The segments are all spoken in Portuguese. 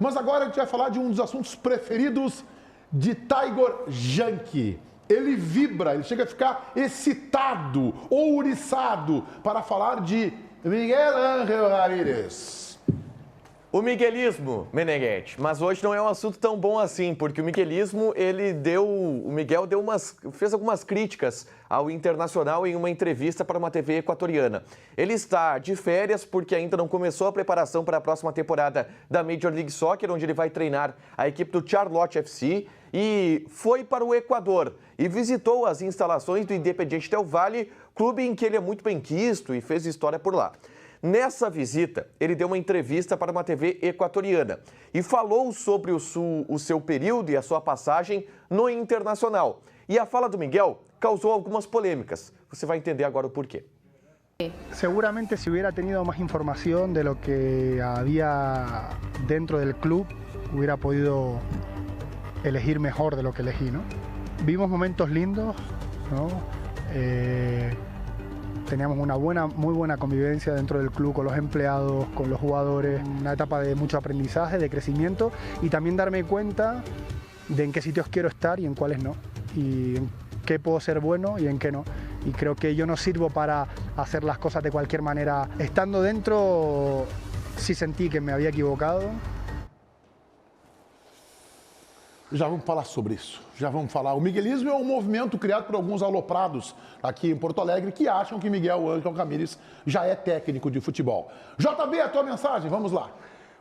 Mas agora a gente vai falar de um dos assuntos preferidos de Tiger Junk. Ele vibra, ele chega a ficar excitado, ouriçado, para falar de Miguel Ángel Ramírez. O miguelismo, Meneghetti, mas hoje não é um assunto tão bom assim, porque o miguelismo, o Miguel fez algumas críticas ao Internacional em uma entrevista para uma TV equatoriana. Ele está de férias porque ainda não começou a preparação para a próxima temporada da Major League Soccer, onde ele vai treinar a equipe do Charlotte FC, e foi para o Equador e visitou as instalações do Independiente del Valle, clube em que ele é muito bem quisto e fez história por lá. Nessa visita, ele deu uma entrevista para uma TV equatoriana e falou sobre o seu período e a sua passagem no Internacional. E a fala do Miguel causou algumas polêmicas. Você vai entender agora o porquê. Seguramente si hubiera tenido más información de lo que había dentro del club, hubiera podido elegir mejor de lo que elegí, ¿no? Vimos momentos lindos, ¿no? Teníamos una muy buena convivencia dentro del club con los empleados, con los jugadores, una etapa de mucho aprendizaje, de crecimiento y también darme cuenta de en qué sitios quiero estar y en cuáles no, y en qué puedo ser bueno y en qué no. Y creo que yo no sirvo para hacer las cosas de cualquier manera. Estando dentro, sí sentí que me había equivocado. Já vamos falar sobre isso, já vamos falar. O miguelismo é um movimento criado por alguns aloprados aqui em Porto Alegre que acham que Miguel Ángel Ramírez já é técnico de futebol. JB, a tua mensagem, vamos lá.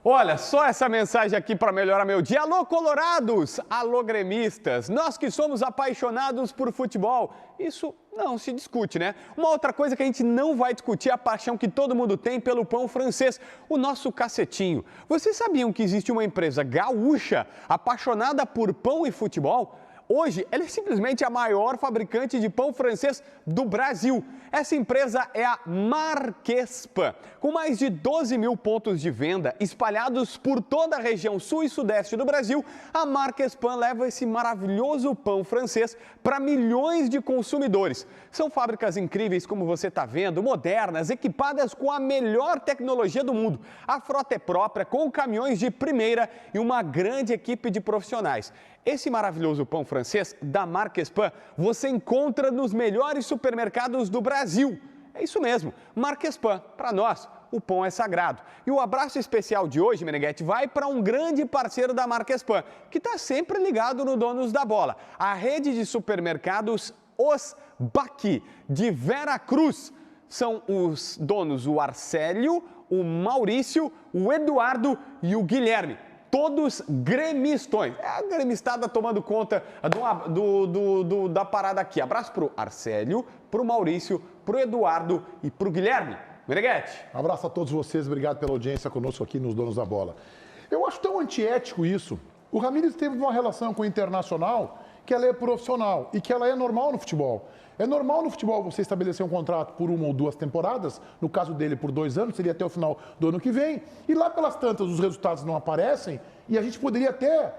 Olha, só essa mensagem aqui para melhorar meu dia. Alô, colorados! Alô, gremistas! Nós que somos apaixonados por futebol, isso não se discute, né? Uma outra coisa que a gente não vai discutir é a paixão que todo mundo tem pelo pão francês, o nosso cacetinho. Vocês sabiam que existe uma empresa gaúcha apaixonada por pão e futebol? Hoje, ela é simplesmente a maior fabricante de pão francês do Brasil. Essa empresa é a Marquespan. Com mais de 12 mil pontos de venda espalhados por toda a região sul e sudeste do Brasil, a Marquespan leva esse maravilhoso pão francês para milhões de consumidores. São fábricas incríveis, como você está vendo, modernas, equipadas com a melhor tecnologia do mundo. A frota é própria, com caminhões de primeira e uma grande equipe de profissionais. Esse maravilhoso pão francês da Marquespan você encontra nos melhores supermercados do Brasil. É isso mesmo, Marquespan, para nós, o pão é sagrado. E o abraço especial de hoje, Meneghetti, vai para um grande parceiro da Marquespan, que está sempre ligado no Donos da Bola, a rede de supermercados Os Baqui, de Vera Cruz. São os donos o Arcélio, o Maurício, o Eduardo e o Guilherme. Todos gremistões. É a gremistada tomando conta da parada aqui. Abraço pro Arcélio, pro Maurício, pro Eduardo e pro Guilherme. Meneghetti. Abraço a todos vocês, obrigado pela audiência conosco aqui nos Donos da Bola. Eu acho tão antiético isso. O Ramírez teve uma relação com o Internacional que ela é profissional e que ela é normal no futebol. É normal no futebol você estabelecer um contrato por 1 ou 2 temporadas, no caso dele por 2 anos, seria até o final do ano que vem, e lá pelas tantas os resultados não aparecem, e a gente poderia até,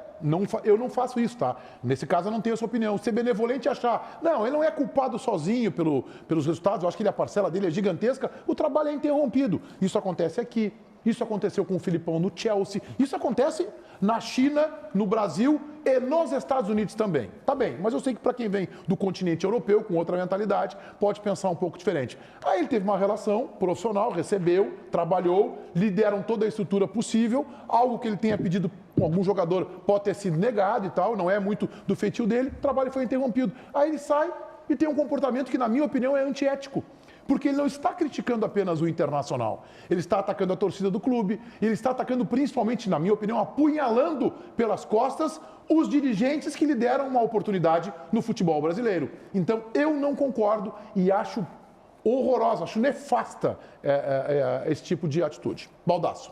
eu não faço isso, tá? Nesse caso eu não tenho essa opinião, ser benevolente e achar, não, ele não é culpado sozinho pelos resultados, eu acho que a parcela dele é gigantesca, o trabalho é interrompido. Isso acontece aqui, isso aconteceu com o Filipão no Chelsea, isso acontece na China, no Brasil e nos Estados Unidos também. Tá bem, mas eu sei que para quem vem do continente europeu, com outra mentalidade, pode pensar um pouco diferente. Aí ele teve uma relação profissional, recebeu, trabalhou, lhe deram toda a estrutura possível, algo que ele tenha pedido, algum jogador pode ter sido negado e tal, não é muito do feitio dele, o trabalho foi interrompido. Aí ele sai e tem um comportamento que, na minha opinião, é antiético. Porque ele não está criticando apenas o Internacional, ele está atacando a torcida do clube, ele está atacando principalmente, na minha opinião, apunhalando pelas costas os dirigentes que lhe deram uma oportunidade no futebol brasileiro. Então, eu não concordo e acho horrorosa, acho nefasta esse tipo de atitude. Baldasso.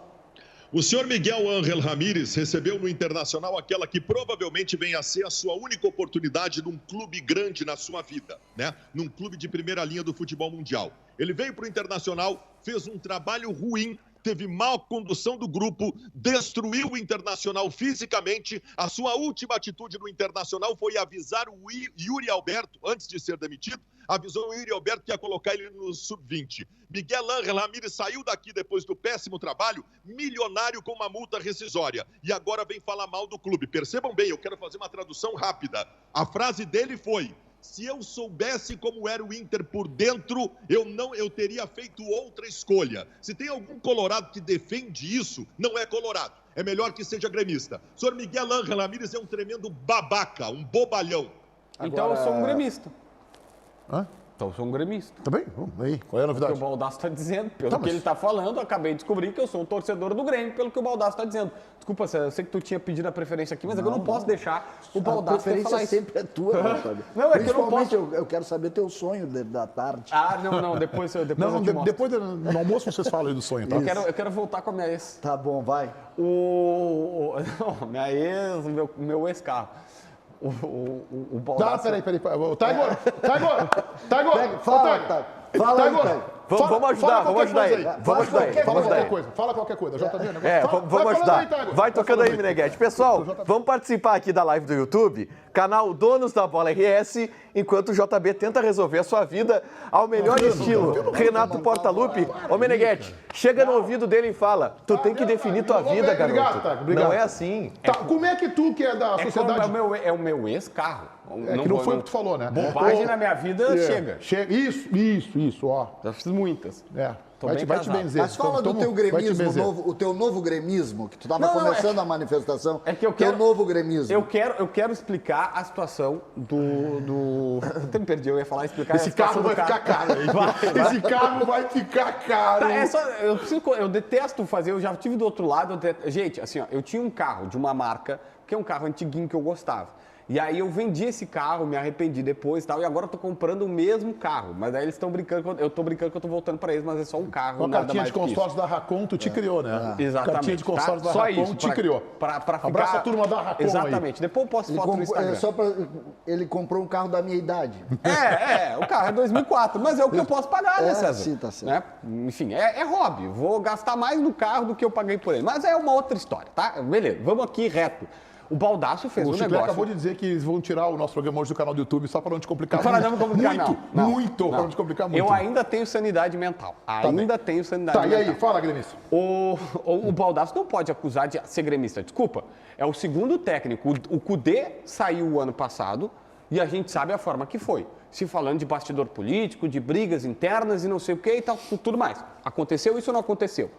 O senhor Miguel Ángel Ramírez recebeu no Internacional aquela que provavelmente vem a ser a sua única oportunidade num clube grande na sua vida, né? Num clube de primeira linha do futebol mundial. Ele veio para o Internacional, fez um trabalho ruim, teve má condução do grupo, destruiu o Internacional fisicamente. A sua última atitude no Internacional foi avisar o Yuri Alberto, antes de ser demitido, avisou o Yuri Alberto que ia colocar ele no sub-20. Miguel Ángel Ramírez saiu daqui depois do péssimo trabalho, milionário com uma multa rescisória. E agora vem falar mal do clube. Percebam bem, eu quero fazer uma tradução rápida. A frase dele foi: se eu soubesse como era o Inter por dentro, eu teria feito outra escolha. Se tem algum colorado que defende isso, não é colorado. É melhor que seja gremista. O senhor Miguel Ángel Ramírez é um tremendo babaca, um bobalhão. Então eu sou um gremista. Hã? Então eu sou um gremista. Tá bem? Vamos aí. Qual é a novidade? O que o Baldasso está dizendo, pelo Tá, que mas- ele está falando, eu acabei de descobrir que eu sou um torcedor do Grêmio, pelo que o Baldasso está dizendo. Desculpa, César, eu sei que tu tinha pedido a preferência aqui, mas é que eu não posso deixar o A Baldasso ter preferência falar isso. sempre é tua, Otávio. Não, é que eu não Principalmente posso... eu quero saber teu sonho da tarde. Ah, não, depois eu te mostro. Depois no almoço vocês falam aí do sonho, tá? Eu quero voltar com a minha ex. Tá bom, vai. Não, minha ex, meu ex-carro. O Baldasso... Tá, peraí. Tiger! Fala, Otávio. Fala aí, Otávio. Vamos ajudar ele. Vamos ajudar ele. Fala qualquer coisa. Fala qualquer coisa. Já tá vendo? Vamos ajudar. Vai tocando aí, Meneghete. Pessoal, vamos participar aqui da live do YouTube, canal Donos da Bola RS, enquanto o JB tenta resolver a sua vida ao melhor estilo Renato Portaluppi. Ô, Meneghete, chega no ouvido dele e fala: tu tem que definir tua vida, garoto. Obrigado. Não é assim. Tá, como é que tu, que é da sociedade... É o meu ex-carro. que não foi o que tu falou, né? Bobagem na minha vida chega. Isso, ó. Já fiz muitas. Tô Vai bem te casado. benzer. Mas fala do Toma- teu vai te gremismo, benzer. o teu novo gremismo, que tu estava Não, começando a manifestação. É que eu teu quero... novo gremismo. Eu quero explicar a situação do... Até me perdi, eu ia falar explicar Esse a situação carro vai do ficar caro. Hein? Esse carro vai ficar caro. Tá, eu detesto fazer, eu já tive do outro lado. Gente, assim, ó, eu tinha um carro de uma marca, que é um carro antiguinho que eu gostava. E aí eu vendi esse carro, me arrependi depois e tal, e agora eu tô comprando o mesmo carro. Mas aí eles estão brincando, eu tô brincando que eu tô voltando para eles, mas é só um carro. Com a nada cartinha mais de que isso. consórcio da Racon, tu te criou, né? Exatamente. Cartinha de consórcio da Só Racon isso, te criou. Pra ficar... Abraça a turma da Racon. Exatamente. Depois eu posto foto no Instagram. Ele comprou um carro da minha idade. O carro é 2004, mas é o que eu posso pagar, né, César? Sim, tá certo. Né? Enfim, é hobby. Vou gastar mais no carro do que eu paguei por ele. Mas é uma outra história, tá? Beleza, vamos aqui reto. O Baldasso fez O um Chiclé negócio... acabou de dizer que eles vão tirar o nosso programa hoje do canal do YouTube só para não te complicar Para muito. não complicar, não. Para não te complicar muito. Eu ainda tenho sanidade mental. Ainda tenho sanidade Tá, e mental. aí? Fala, gremista. O Baldasso não pode acusar de ser gremista. Desculpa. É o segundo técnico. O Cudê saiu o ano passado e a gente sabe a forma que foi. Se falando de bastidor político, de brigas internas e não sei o que e tal, tudo mais. Aconteceu isso ou não aconteceu?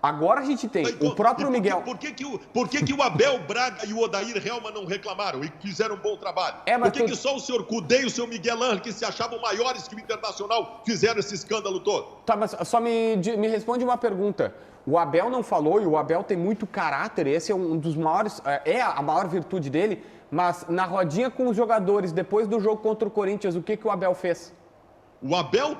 Agora a gente tem o próprio Miguel... Por que o Abel Braga e o Odair Helman não reclamaram e fizeram um bom trabalho? Mas Por que só o senhor Cudê e o senhor Miguel Ángel, que se achavam maiores que o Internacional, fizeram esse escândalo todo? Tá, mas só me responde uma pergunta. O Abel não falou, e o Abel tem muito caráter, esse é um dos maiores, é a maior virtude dele, mas na rodinha com os jogadores, depois do jogo contra o Corinthians, o que o Abel fez? O Abel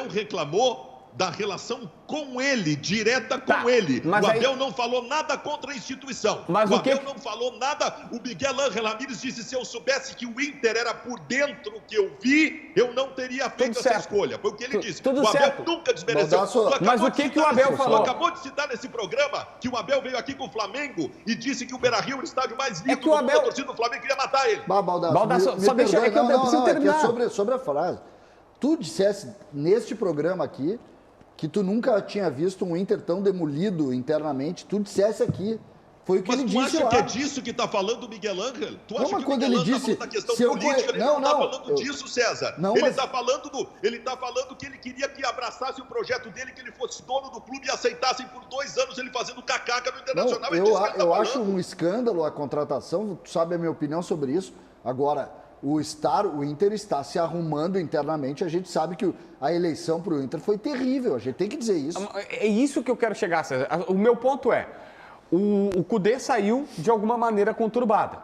reclamou da relação com ele, direta com ele. Mas o Abel não falou nada contra a instituição. Mas o Abel não falou nada. O Miguel Ángel Ramírez disse: se eu soubesse que o Inter era por dentro que eu vi, eu não teria feito essa escolha. Foi o que ele disse. Tudo o Abel certo. nunca desmereceu. Mas o que o Abel falou? Tu acabou de citar nesse programa que o Abel veio aqui com o Flamengo e disse que o Beira-Rio é o estádio mais lindo que o Abel... a torcida do Flamengo queria matar ele. Baldasso, só deixa aí que eu preciso terminar. Sobre a frase. Tu dissesse neste programa aqui que tu nunca tinha visto um Inter tão demolido internamente, tu dissesse aqui. Foi o que ele disse lá. Mas tu acha que é disso que está falando o Miguel Ángel? Tu acha que o quando Miguel ele Ángel disse, está falando da questão se eu política? Ele não, não está falando disso, César. Não, ele mas... está falando que ele queria que abraçasse o projeto dele, que ele fosse dono do clube e aceitassem por 2 anos ele fazendo cacaca no Internacional. Não, eu acho um escândalo a contratação, tu sabe a minha opinião sobre isso. Agora, o Inter está se arrumando internamente, a gente sabe que a eleição para o Inter foi terrível, a gente tem que dizer isso. É isso que eu quero chegar, César. O meu ponto é, o Cudê saiu de alguma maneira conturbada.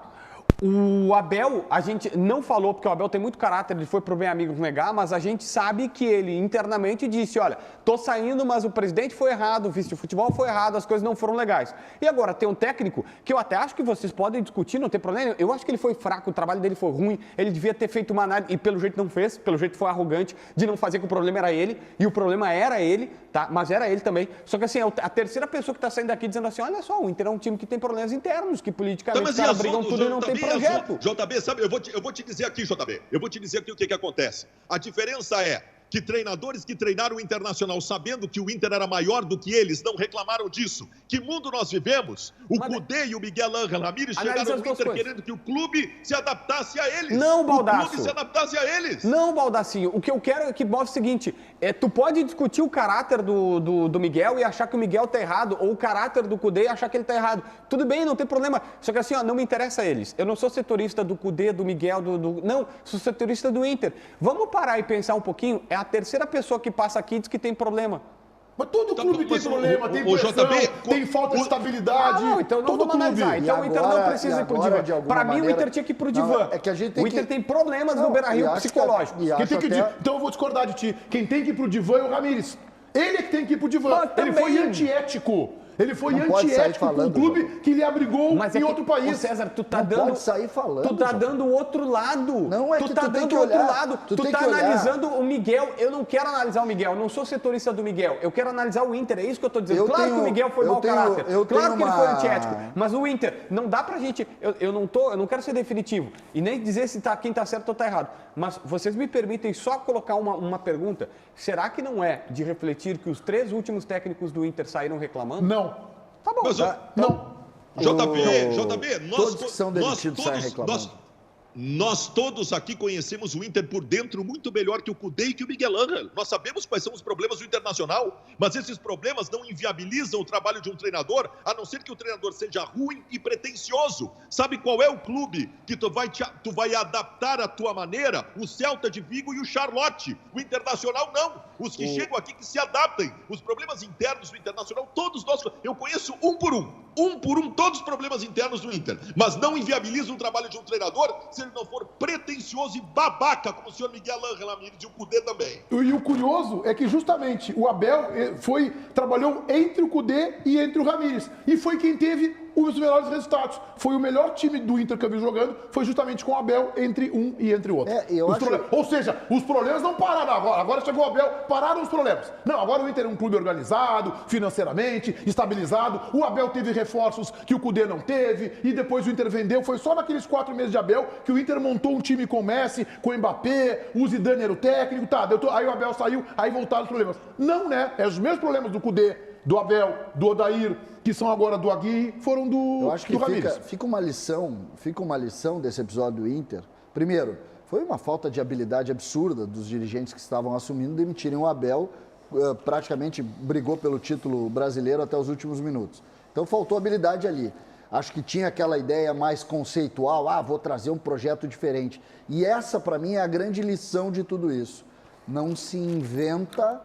O Abel, a gente não falou, porque o Abel tem muito caráter, ele foi pro bem amigo negar, mas a gente sabe que ele internamente disse, olha, tô saindo, mas o presidente foi errado, o vice de futebol foi errado, as coisas não foram legais. E agora tem um técnico que eu até acho que vocês podem discutir, não tem problema, eu acho que ele foi fraco, o trabalho dele foi ruim, ele devia ter feito uma análise, e pelo jeito não fez, pelo jeito foi arrogante de não fazer, que o problema era ele, e o problema era ele, tá? Mas era ele também. Só que assim, a terceira pessoa que tá saindo daqui dizendo assim, olha só, o Inter é um time que tem problemas internos, que politicamente os caras brigam tudo e não tem projeto. JB, sabe, eu vou te dizer aqui, JB, eu vou te dizer aqui o que acontece. A diferença é que treinadores que treinaram o Internacional sabendo que o Inter era maior do que eles não reclamaram disso. Que mundo nós vivemos? O Cudê e o Miguel Ángel Ramírez chegaram no Inter querendo que o clube se adaptasse a eles. Não, Baldasso. O clube se adaptasse a eles. Não, Baldacinho. O que eu quero é que mostre o seguinte, tu pode discutir o caráter do Miguel e achar que o Miguel tá errado, ou o caráter do Cudê e achar que ele tá errado. Tudo bem, não tem problema. Só que assim, ó, não me interessa eles. Eu não sou setorista do Cudê, do Miguel, Não, sou setorista do Inter. Vamos parar e pensar um pouquinho. É a terceira pessoa que passa aqui e diz que tem problema. Mas todo clube tem problema, tem pressão, tem falta de estabilidade. Não, então não vamos analisar. Então o Inter não precisa ir pro divã. Para mim, o Inter tinha que ir pro divã. É que a gente tem o Inter tem problemas no Beira-Rio psicológicos. Então eu vou discordar de ti. Quem tem que ir pro divã é o Ramírez. Ele é que tem que ir pro divã. Ele foi antiético. Ele foi antiético com um clube que lhe abrigou em outro país. César, tu tá dando... pode sair falando. Tu tá dando o outro lado. Não, é tu que tá tu tem dando que o outro olhar. lado. Tu tá analisando o Miguel. Eu não quero analisar o Miguel. Eu não sou setorista do Miguel. Eu quero analisar o Inter. É isso que eu tô dizendo. Claro que o Miguel foi mau caráter. Claro que ele foi antiético. Mas o Inter, não dá pra gente... Eu não quero ser definitivo. E nem dizer se quem tá certo ou tá errado. Mas vocês me permitem só colocar uma pergunta. Será que não é de refletir que os 3 últimos técnicos do Inter saíram reclamando? Não. Tá bom. Não. JB, todos que são demitidos saem reclamando. Nós todos aqui conhecemos o Inter por dentro muito melhor que o Cudê e que o Miguel Ángel. Nós sabemos quais são os problemas do Internacional, mas esses problemas não inviabilizam o trabalho de um treinador, a não ser que o treinador seja ruim e pretensioso. Sabe qual é o clube que tu vai adaptar à tua maneira? O Celta de Vigo e o Charlotte. O Internacional não. Os que chegam aqui que se adaptem. Os problemas internos do Internacional, todos nós... Eu conheço um por um, todos os problemas internos do Inter. Mas não inviabilizam o trabalho de um treinador se ele não for pretensioso e babaca, como o senhor Miguel Ángel Ramírez e o Cudê também. E o curioso é que justamente o Abel trabalhou entre o Cudê e entre o Ramírez. E foi quem teve os melhores resultados. Foi o melhor time do Inter que eu vi jogando, foi justamente com o Abel entre um e entre o outro. Ou seja, os problemas não pararam agora. Agora chegou o Abel, pararam os problemas. Não, agora o Inter é um clube organizado, financeiramente, estabilizado. O Abel teve reforços que o Cudê não teve, e depois o Inter vendeu. Foi só naqueles 4 meses de Abel que o Inter montou um time com o Messi, com o Mbappé, o Zidane era o técnico, aí o Abel saiu, aí voltaram os problemas. Não, né? É os mesmos problemas do Cudê, do Abel, do Odair, que são agora do Aguirre, foram do Ramírez. Eu acho que fica uma lição desse episódio do Inter. Primeiro, foi uma falta de habilidade absurda dos dirigentes que estavam assumindo demitirem o Abel, praticamente brigou pelo título brasileiro até os últimos minutos. Então faltou habilidade ali. Acho que tinha aquela ideia mais conceitual, vou trazer um projeto diferente. E essa, para mim, é a grande lição de tudo isso. Não se inventa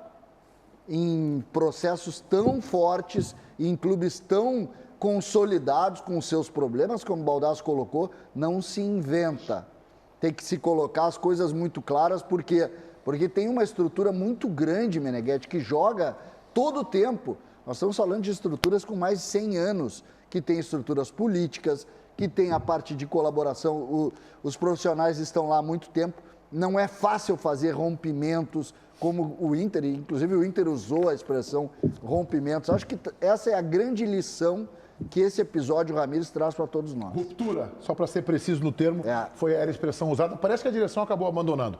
em processos tão fortes, em clubes tão consolidados com os seus problemas, como o Baldasso colocou, não se inventa. Tem que se colocar as coisas muito claras, porque tem uma estrutura muito grande, Meneghetti, que joga todo o tempo. Nós estamos falando de estruturas com mais de 100 anos, que tem estruturas políticas, que tem a parte de colaboração, os profissionais estão lá há muito tempo. Não é fácil fazer rompimentos como o Inter, inclusive o Inter usou a expressão rompimentos. Acho que essa é a grande lição que esse episódio, o Ramírez, traz para todos nós. Ruptura, só para ser preciso no termo, era a expressão usada. Parece que a direção acabou abandonando.